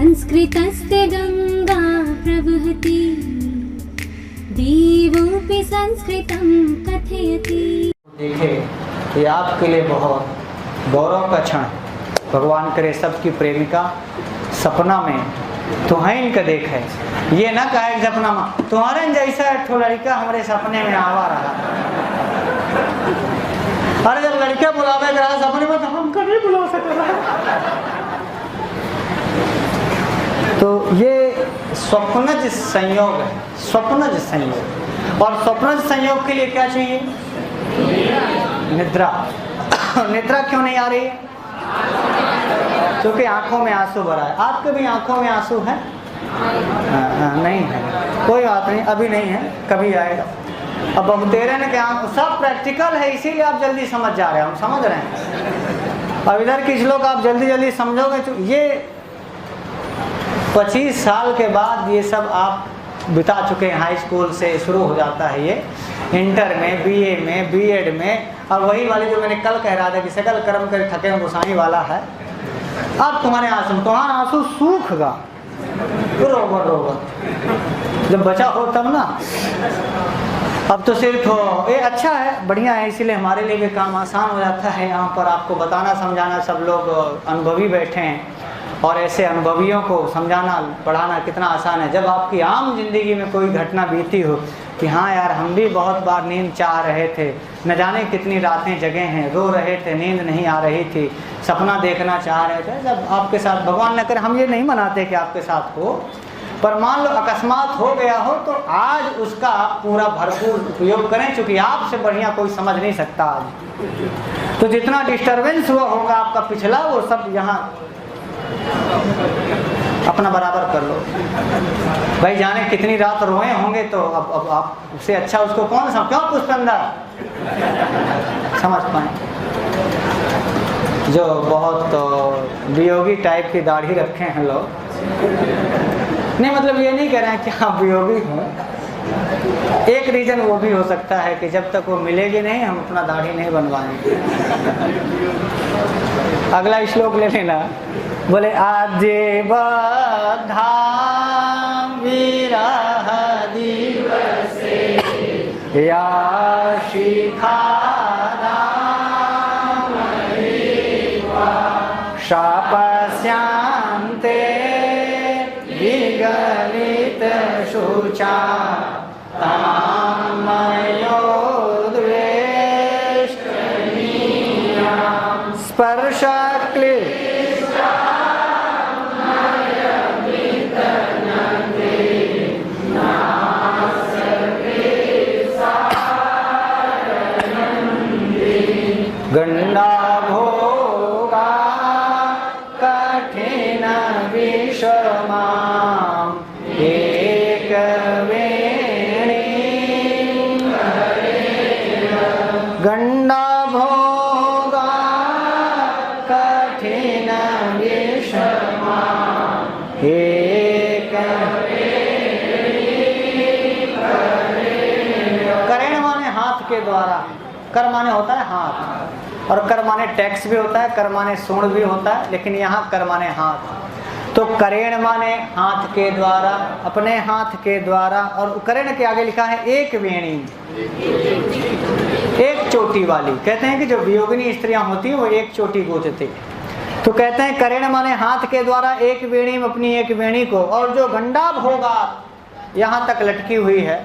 संस्कृतस्ते गंगा प्रवहति देवोऽपि संस्कृतं कथयति। देखे ये आपके लिए बहुत गौरव का क्षण। भगवान करे सबकी प्रेमिका सपना में तुहैन का देखे, ये ना कहे सपना में तुम्हारे जैसा एक लड़का हमारे सपने में आवा रहा। अरे जब लड़का बुलावे रहा सपने में तो हम कभी बुला सकते। तो ये स्वप्नज संयोग है, स्वप्नज संयोग। और स्वप्नज संयोग के लिए क्या चाहिए? निद्रा। निद्रा क्यों नहीं आ रही है? क्योंकि आंखों में आंसू भरा है। आपके भी आंखों में आंसू है? नहीं है, कोई बात नहीं, अभी नहीं है, कभी आएगा। अब बहुतेरे ने क्या, सब प्रैक्टिकल है, इसीलिए आप जल्दी समझ जा रहे हैं, हम समझ रहे हैं। अब इधर के श्लोक आप जल्दी जल्दी समझोगे तो ये 25 साल के बाद ये सब आप बिता चुके हैं। हाई स्कूल से शुरू हो जाता है ये, इंटर में, बीए में, बीएड में। अब वही वाली जो मैंने कल कह रहा था कि सकल कर्म कर थके गोसाई वाला है। अब तुम्हारा आंसू सूखगा, रोगा रोगा जब बचा हो तब ना। अब तो सिर्फ ये अच्छा है, बढ़िया है, इसीलिए हमारे लिए भी काम आसान हो जाता है। यहाँ पर आपको बताना समझाना, सब लोग अनुभवी बैठे हैं और ऐसे अनुभवियों को समझाना पढ़ाना कितना आसान है। जब आपकी आम जिंदगी में कोई घटना बीती हो कि हाँ यार हम भी बहुत बार नींद चाह रहे थे, न जाने कितनी रातें जगे हैं, रो रहे थे, नींद नहीं आ रही थी, सपना देखना चाह रहे थे। जब आपके साथ, भगवान न करे, हम ये नहीं मनाते कि आपके साथ हो, पर मान लो अकस्मात हो गया हो तो आज उसका आप पूरा भरपूर उपयोग करें, क्योंकि आपसे बढ़िया कोई समझ नहीं सकता आज। तो जितना डिस्टर्बेंस हुआ होगा आपका पिछला, वो सब यहाँ अपना बराबर कर लो। भाई जाने कितनी रात रोए होंगे, तो अब आप उससे अच्छा उसको कौन सा, क्यों पुष्पेंद्र समझ पाए। जो बहुत वियोगी टाइप की दाढ़ी रखे हैं लोग, नहीं मतलब ये नहीं कह रहे हैं कि आप वियोगी हो। एक रीजन वो भी हो सकता है कि जब तक वो मिलेगी नहीं हम अपना दाढ़ी नहीं बनवाएंगे। अगला श्लोक ले लेना, बोले आद्य बद्धा विरह दिवसे या शिखा शापस्यांते विगलित शुचा तामयो द्वेष्टनीया स्पर्शक्ले गंडा भोगा कठिन विषमा एक वेणी गंडा भोगा कठिन विषमा एक। करेण माने हाथ के द्वारा, कर माने होता है हाथ, और कर माने टैक्स भी होता है, कर माने सूंड भी होता है, लेकिन यहाँ कर माने हाथ। तो करेण माने हाथ के द्वारा, अपने हाथ के द्वारा। और करेण के आगे लिखा है एक वेणी, एक चोटी वाली। कहते हैं कि जो वियोगिनी स्त्रियां होती हैं वो एक चोटी गूंथती। तो कहते हैं करेण माने हाथ के द्वारा एक वेणी में अपनी एक वेणी को, और जो गंडा भोगा यहाँ तक लटकी हुई है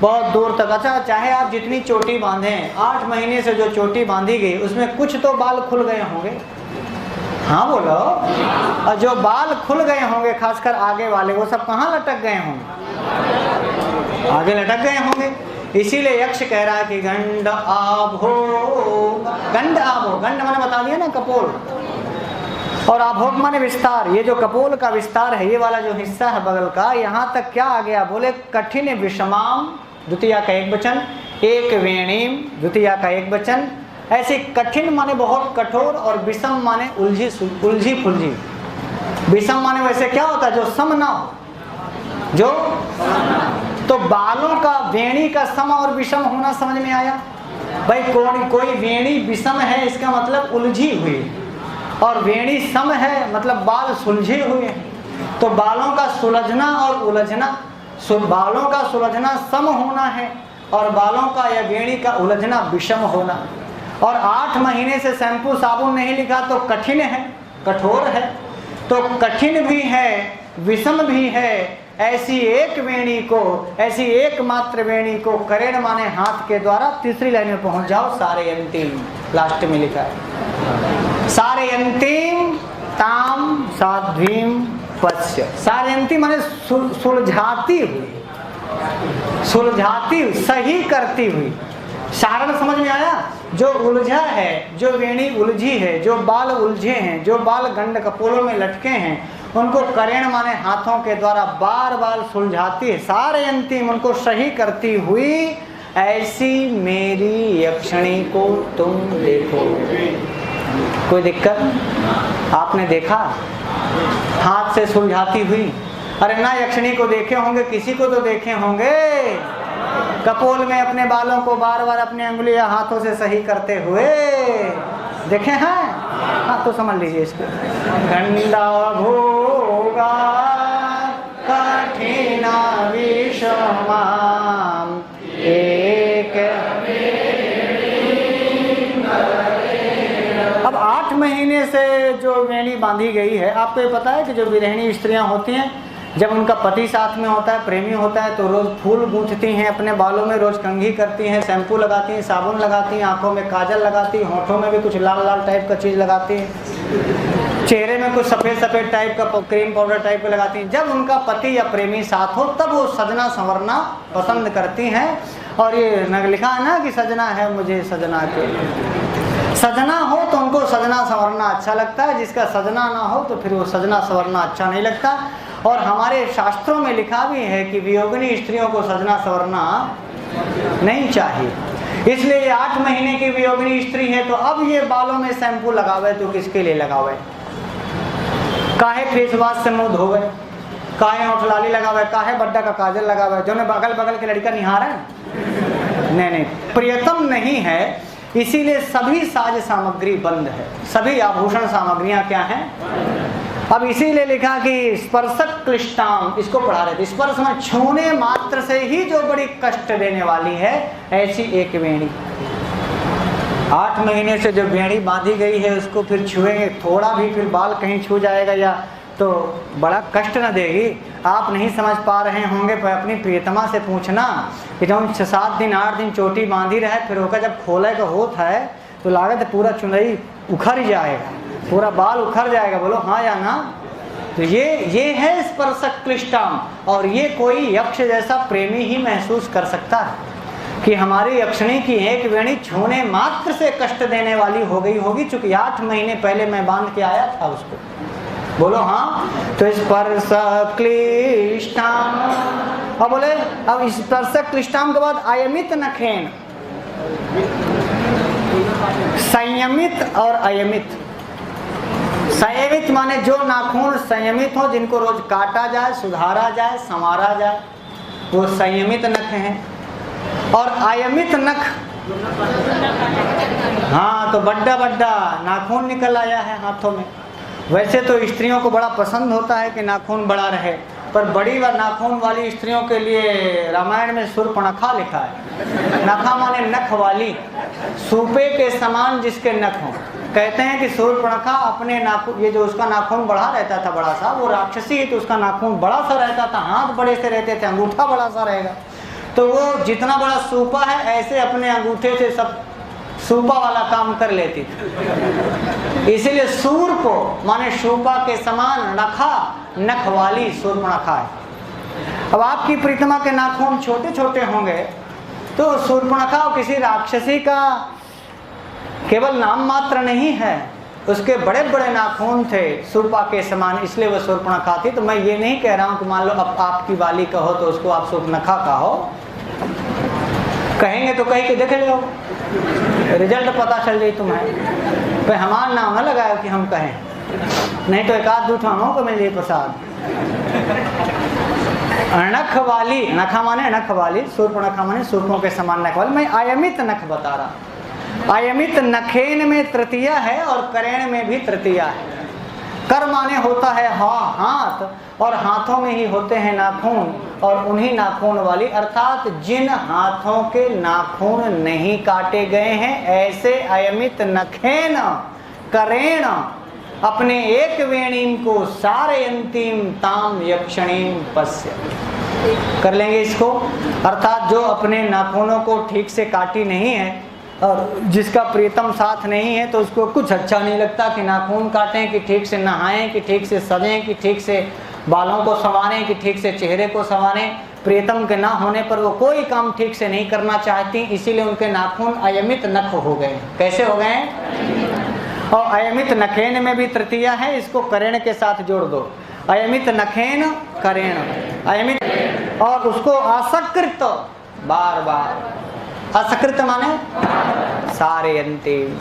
बहुत दूर तक। अच्छा, चाहे आप जितनी चोटी बांधें, 8 महीने से जो चोटी बांधी गई उसमें कुछ तो बाल खुल गए होंगे, हाँ बोलो। और जो बाल खुल गए होंगे खासकर आगे वाले, वो सब कहाँ लटक गए होंगे? आगे लटक गए होंगे। इसीलिए यक्ष कह रहा है कि गंड आभो, गंड आभो, गंड मैंने बता दिया ना कपोल, और आभोग माने विस्तार। ये जो कपोल का विस्तार है, ये वाला जो हिस्सा है बगल का, यहाँ तक क्या आ गया? बोले कठिन विषमाम, द्वितीया का एक वचन, एक वेणीम, द्वितीया का एक वचन। ऐसे कठिन माने बहुत कठोर, और विषम माने उलझी फुलझी। विषम माने वैसे क्या होता है? जो सम ना हो, जो तो बालों का, वेणी का सम और विषम होना समझ में आया भाई? कोई वेणी विषम है इसका मतलब उलझी हुई, और वेणी सम है मतलब बाल सुलझे हुए हैं। तो बालों का सुलझना और उलझना, बालों का सुलझना सम होना है और बालों का या वेणी का उलझना विषम होना। और 8 महीने से शैम्पू साबुन नहीं लिखा तो कठिन है, कठोर है। तो कठिन भी है, विषम भी है। ऐसी एक वेणी को, ऐसी एकमात्र वेणी को करेण माने हाथ के द्वारा, तीसरी लाइन में पहुंच जाओ, सारयन्तीम, लास्ट में लिखा है सारयन्तीम ताम साध्वीम पश्य। सारयन्ती माने सुलझाती हुई, सुलझाती हुई, सही करती हुई। सारण समझ में आया? जो उलझा है, जो वेणी उलझी है, जो बाल उलझे हैं, जो बाल गंड कपोलों में लटके हैं, उनको करेण माने हाथों के द्वारा बार बार सुलझाती है। सारयन्तीम, उनको सही करती हुई, ऐसी मेरी यक्षिणी को तुम देखो। कोई दिक्कत? आपने देखा हाथ से सुलझाती हुई? अरे ना यक्षिणी को देखे होंगे, किसी को तो देखे होंगे, कपोल में अपने बालों को बार बार अपने अंगुली या हाथों से सही करते हुए देखे हैं? हाँ, तो समझ लीजिए इसको। गंडा भोगा कठिना विषमाम एक। अब 8 महीने से जो वेणी बांधी गई है, आपको ये पता है कि जो विरहिणी स्त्रियां होती हैं, जब उनका पति साथ में होता है, प्रेमी होता है, तो रोज फूल गूंथती हैं अपने बालों में, रोज कंघी करती हैं, शैम्पू लगाती हैं, साबुन लगाती हैं, आंखों में काजल लगाती हैं, होठों में भी कुछ लाल लाल टाइप का चीज लगाती हैं, चेहरे में कुछ सफेद सफेद टाइप का क्रीम पाउडर टाइप का लगाती हैं। जब उनका पति या प्रेमी साथ हो तब वो सजना संवरना पसंद करती हैं। और ये लिखा है ना कि सजना है मुझे सजना के। सजना हो तो उनको सजना संवरना अच्छा लगता है, जिसका सजना ना हो तो फिर वो सजना संवरना अच्छा नहीं लगता। और हमारे शास्त्रों में लिखा भी है कि वियोगिनी स्त्रियों को सजना संवरना नहीं चाहिए। इसलिए 8 महीने की वियोगिनी स्त्री है तो अब ये बालों में शैम्पू लगावे तो किसके लिए लगावे? काहे फेस वॉश से मुंह धोवे, काहे होठ लाली लगावे, काहे बड्डा का काजल लगावे, जो ने बगल बगल के लड़का निहार है? नहीं, प्रियतम नहीं है। इसीलिए सभी साज सामग्री बंद है, सभी आभूषण सामग्रियां क्या हैं? अब इसीलिए लिखा कि स्पर्शक क्लिष्टाम, इसको पढ़ा रहे थे। स्पर्श में छूने मात्र से ही जो बड़ी कष्ट देने वाली है, ऐसी एक वेणी। 8 महीने से जो वेणी बांधी गई है उसको फिर छुएंगे, थोड़ा भी फिर बाल कहीं छू जाएगा या तो बड़ा कष्ट न देगी। आप नहीं समझ पा रहे होंगे, पर अपनी प्रियतमा से पूछना कि जब 7 दिन 8 दिन चोटी बांधी रहे, फिर होकर जब खोले का होता है तो लागत पूरा चुनरी उखड़ जाएगा, पूरा बाल उखड़ जाएगा। बोलो हाँ या ना? तो ये है स्पर्शक क्लिष्टाम। और ये कोई यक्ष जैसा प्रेमी ही महसूस कर सकता है कि हमारी यक्षिणी की एक वेणी छूने मात्र से कष्ट देने वाली हो गई होगी, चूंकि 8 महीने पहले मैं बांध के आया था उसको। बोलो हाँ। तो स्पर्श क्लिष्टाम, अब बोले अब स्पर्श क्लिष्टाम के बाद अयमित नखेन, संयमित और अयमित। संयमित माने जो नाखून संयमित हो, जिनको रोज काटा जाए, सुधारा जाए, संवारा जाए, वो संयमित नख हैं। और अयमित नख, हाँ, तो बड्डा बड्डा नाखून निकल आया है हाथों में। वैसे तो स्त्रियों को बड़ा पसंद होता है कि नाखून बड़ा रहे, पर बड़ी व नाखून वाली स्त्रियों के लिए रामायण में शूर्पणखा लिखा है। नखा माने नख वाली, सूपे के समान जिसके नख हों। कहते हैं कि शूर्पणखा अपने नाखून, ये जो उसका नाखून बड़ा रहता था बड़ा सा, वो राक्षसी है तो उसका नाखून बड़ा सा रहता था, हाथ बड़े से रहते थे, अंगूठा बड़ा सा रहेगा। तो वो जितना बड़ा सूपा है ऐसे अपने अंगूठे से सब सूपा वाला काम कर लेती थी। इसीलिए शूर्पो माने शूपा के समान, नखा नख वाली शूर्पणखा है। अब आपकी प्रीतमा के नाखून छोटे छोटे होंगे तो शूर्पणखा किसी राक्षसी का केवल नाम मात्र नहीं है, उसके बड़े बड़े नाखून थे शूपा के समान, इसलिए वो शूर्पणखा थी। तो मैं ये नहीं कह रहा हूँ कि मान लो अब आपकी वाली कहो तो उसको आप शूर्पणखा कहो, कहेंगे तो कहीं के देख लो, रिजल्ट पता चल जाए तुम्हें। पर हमारा नाम न लगाया कि हम कहें, नहीं तो एक आध दूठाओं को मिल जाए प्रसाद। नख वाली, नखा माने नख वाली, शूर्पणखा माने शूर्पों के समान नख वाली। मैं अयमित नख बता रहा। अयमित नखेन में तृतीया है और करेण में भी तृतीया है। कर माने होता है हाथ, और हाथों में ही होते हैं नाखून, और उन्हीं नाखून वाली अर्थात जिन हाथों के नाखून नहीं काटे गए हैं, ऐसे अयमित नखेन करेण अपने एक वेणीम को सारे अंतिम ताम यक्षणीम पश्य। कर लेंगे इसको, अर्थात जो अपने नाखूनों को ठीक से काटी नहीं है और जिसका प्रीतम साथ नहीं है, तो उसको कुछ अच्छा नहीं लगता कि नाखून काटें, कि ठीक से नहाएं, कि ठीक से सजें, कि ठीक से बालों को संवारें, कि ठीक से चेहरे को संवारें। प्रीतम के ना होने पर वो कोई काम ठीक से नहीं करना चाहती, इसीलिए उनके नाखून अयमित नख हो गए। कैसे हो गए? और अयमित नखेन में भी तृतीया है, इसको करेण के साथ जोड़ दो। अयमित नखेन करेण, अयमित, और उसको असकृत, बार बार, असकृत माने सारे अंतिम,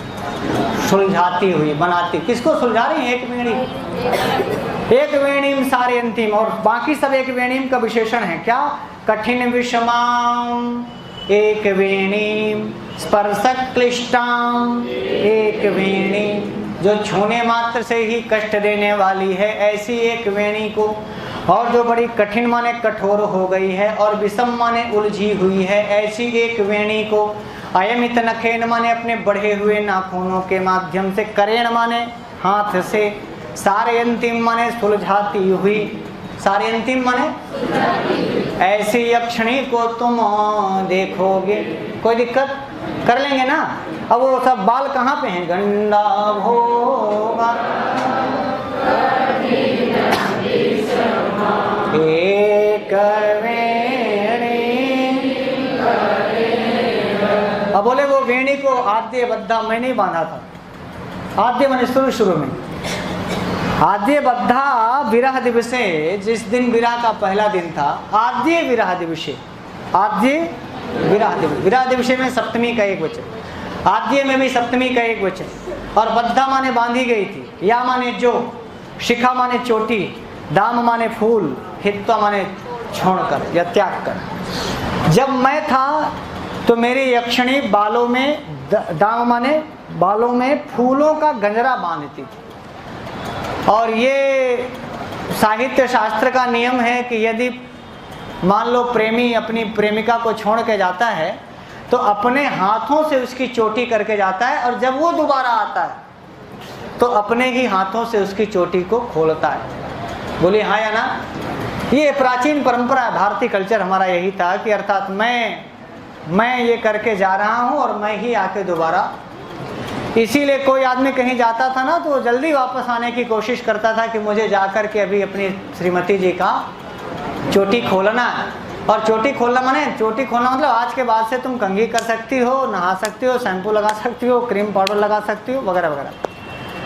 सुलझाती हुई, बनाती। किसको सुलझा रही है? एक वेणी, एक वेणीम सारे अंतिम, और बाकी सब एक वेणीम का विशेषण है। क्या? कठिन विषमाम एक वेणीम, स्पर्शक क्लिष्टाम एक वेणी, जो छूने मात्र से ही कष्ट देने वाली है, ऐसी एक वेणी को, और जो बड़ी कठिन माने कठोर हो गई है, और विषम माने उलझी हुई है, ऐसी एक वेणी को अयमित नखेन माने अपने बढ़े हुए नाखूनों के माध्यम से, करेण माने हाथ से, सारे अंतिम माने सुलझाती हुई, सारे अंतिम माने ऐसी यक्षणी को तुम देखोगे। कोई दिक्कत? कर लेंगे ना? अब वो सब बाल कहाँ पे हैं? गंडा भोगा एक वेणी। अब बोले वो वेणी को आद्य बद्धा मैं नहीं बांधा था। आद्य मैंने शुरू में, आद्य बद्धा विरह दिवसे, जिस दिन विरह का पहला दिन था, आद्य विरह दिवसे, आद्य विरह दिवस, विरह दिवसे में सप्तमी का एक वचन, आद्य में भी सप्तमी का एक वचन, और बद्धा माने बांधी गई थी, या माने जो, शिखा माने चोटी, दाम माने फूल, हित्वा माने छोड़कर या त्याग कर। जब मैं था तो मेरी यक्षिणी बालों में, दाम माने बालों में फूलों का गंजरा बांधती थी। और ये साहित्य शास्त्र का नियम है कि यदि मान लो प्रेमी अपनी प्रेमिका को छोड़ के जाता है, तो अपने हाथों से उसकी चोटी करके जाता है, और जब वो दोबारा आता है तो अपने ही हाथों से उसकी चोटी को खोलता है। बोलिए हाँ या ना? ये प्राचीन परंपरा है, भारतीय कल्चर हमारा यही था कि अर्थात मैं ये करके जा रहा हूँ और मैं ही आके दोबारा। इसीलिए कोई आदमी कहीं जाता था ना, तो जल्दी वापस आने की कोशिश करता था कि मुझे जाकर के अभी अपनी श्रीमती जी का चोटी खोलना है। और चोटी खोलना माने, चोटी खोलना मतलब आज के बाद से तुम कंघी कर सकती हो, नहा सकती हो, शैम्पू लगा सकती हो, क्रीम पाउडर लगा सकती हो, वगैरह वगैरह।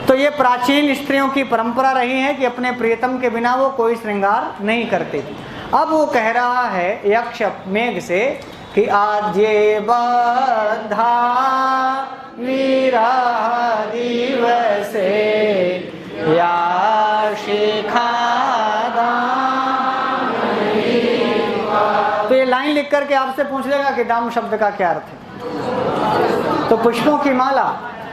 तो ये प्राचीन स्त्रियों की परंपरा रही है कि अपने प्रियतम के बिना वो कोई श्रृंगार नहीं करती। अब वो कह रहा है यक्ष मेघ से कि आज ये बद्धा विरह दिवसे या शिखा। तो ये लाइन लिख करके आपसे पूछ लेगा कि दाम शब्द का क्या अर्थ है। तो पुष्पों की माला,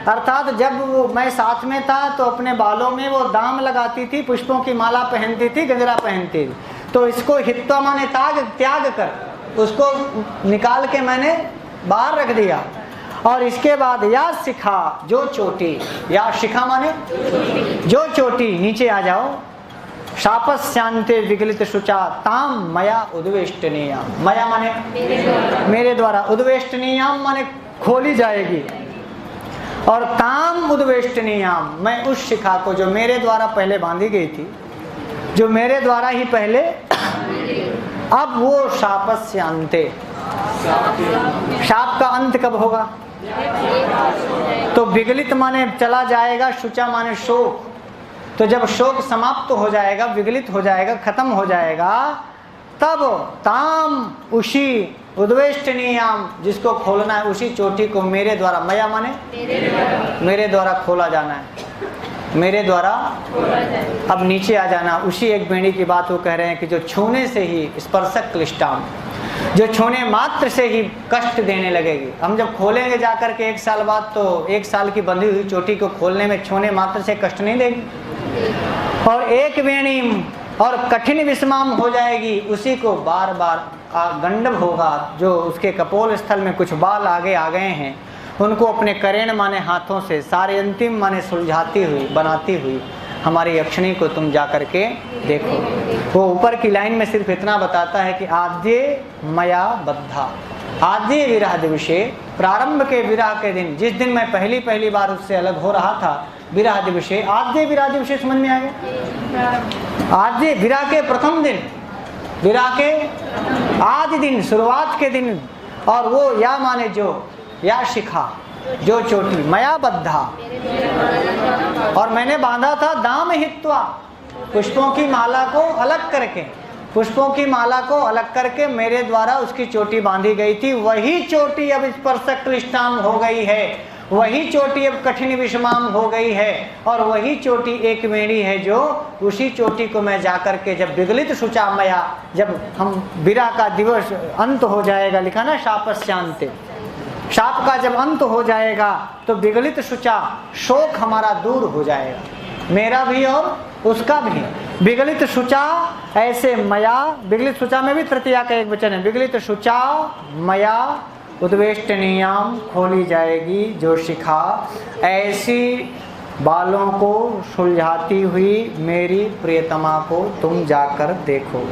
अर्थात जब वो मैं साथ में था तो अपने बालों में वो दाम लगाती थी, पुष्पों की माला पहनती थी, गजरा पहनती थी। तो इसको हित्वा माने त्याग कर उसको निकाल के मैंने बाहर रख दिया। और इसके बाद या शिखा, जो चोटी, या शिखा माने जो चोटी, नीचे आ जाओ। शापस्यांते विगलित शुचा ताम मया उद्वेष्टनीयाम, मया माने मेरे द्वारा, उद्वेष्टनीयाम माने खोली जाएगी, और ताम उद्वेष्टनीयाम, मैं उस शिखा को जो मेरे द्वारा पहले बांधी गई थी, जो मेरे द्वारा ही पहले, अब वो शापस्यांते, शाप का अंत कब होगा? तो विगलित माने चला जाएगा, शुचा माने शोक। तो जब शोक समाप्त हो जाएगा, विगलित हो जाएगा, खत्म हो जाएगा, तब ताम, उसी उद्वेष्टनीयाम, जिसको खोलना है, उसी चोटी को मेरे द्वारा, मया माने मेरे द्वारा खोला जाना है, मेरे द्वारा अब नीचे आ जाना। उसी एक बेड़ी की बात वो कह रहे हैं कि जो छूने से ही, स्पर्शक क्लिष्टाम, जो छूने मात्र से ही कष्ट देने लगेगी। हम जब खोलेंगे जाकर के 1 साल बाद, तो 1 साल की बंधी हुई चोटी को खोलने में छूने मात्र से कष्ट नहीं देगी। और एक वेणी और कठिन विषमाम हो जाएगी, उसी को बार बार गंडव होगा, जो उसके कपोल स्थल में कुछ बाल आगे आ गए हैं, उनको अपने करेण माने हाथों से सारे अंतिम माने सुलझाती हुई बनाती हुई हमारी यक्षिणी को तुम जा करके देखो। वो ऊपर की लाइन में सिर्फ इतना बताता है कि आद्य मया बद्धा, आद्य विरह दिवसे, प्रारंभ के विरह के दिन, जिस दिन मैं पहली बार उससे अलग हो रहा था, विरह दिवसे, आद्य विरह दिवसे समझ में आ गया? आद्य विरह के प्रथम दिन, विरह के आदि दिन, शुरुआत के दिन, और वो या माने जो, या शिखा, जो चोटी, मया बद्धा, और मैंने बांधा था दाम हित्वा, पुष्पों की माला को अलग करके, पुष्पों की माला को अलग करके मेरे द्वारा उसकी चोटी बांधी गई थी। वही चोटी अब स्पर्शक क्लिष्टाम हो गई है, वही चोटी अब कठिन विषमाम हो गई है, और वही चोटी एक वेणी है, जो उसी चोटी को मैं जाकर के जब विगलित शुचा मया, जब हम विरह का दिवस अंत हो जाएगा, लिखा ना शापस्यांते, शाप का जब अंत हो जाएगा तो विगलित शुचा, शोक हमारा दूर हो जाएगा, मेरा भी और उसका भी। विगलित शुचा ऐसे मया, विगलित शुचा में भी तृतीया का एक वचन है, विगलित शुचा मया उद्वेष्टनीयाम, खोली जाएगी जो शिखा, ऐसी बालों को सुलझाती हुई मेरी प्रियतमा को तुम जाकर देखो।